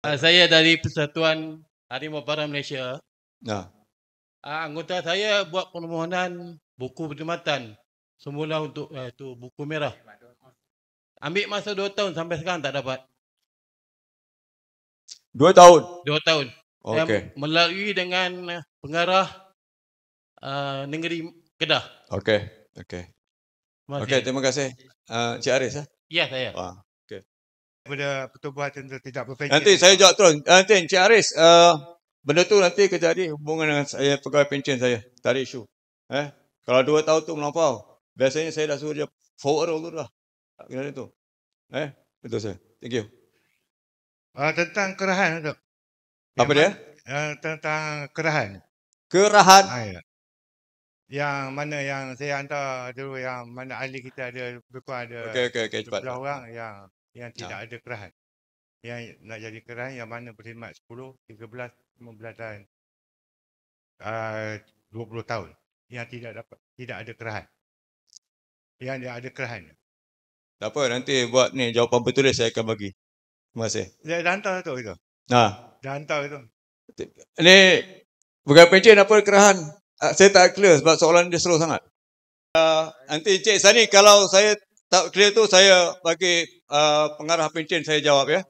Saya dari Persatuan Harimau Para Malaysia. Nah. Anggota saya buat permohonan buku perkhidmatan semula untuk itu buku merah. Ambil masa 2 tahun sampai sekarang tak dapat. 2 tahun? 2 tahun. Okey. Melalui dengan pengarah negeri Kedah. Okey. Okey, terima kasih. Cik Aris ya? Ya, saya. Okey. Pada pertubuhan tidak berpencen. Nanti saya jawab terus. Nanti Cik Aris, benda tu nanti kejadi hubungan dengan saya pegawai pencen saya. Tak ada isu. Kalau 2 tahun tu melampau, biasanya saya dah suruh dia forward dulu dah. Tak kena tu. Betul saya. Thank you. Tentang kerahan tu. Apa dia? Tentang kerahan. Kerahan? Yang mana yang saya hantar dulu, yang mana ahli kita ada berkurang ada Okey, cepat. 11 orang yang tidak ada kerahan. Yang nak jadi kerahan yang mana berkhidmat 10, 13, 15 dan 20 tahun. Yang tidak ada kerahan. Yang dia ada kerahan. Tak apa, nanti buat ni jawapan bertulis saya akan bagi. Terima kasih. Dia dah hantar tu itu. Dah hantar itu. Ni pegawai pencen apa kerahan? Saya tak clear sebab soalan dia slow sangat. Nanti Cik Sani kalau saya tak clear tu saya bagi pengarah pencen saya jawab ya.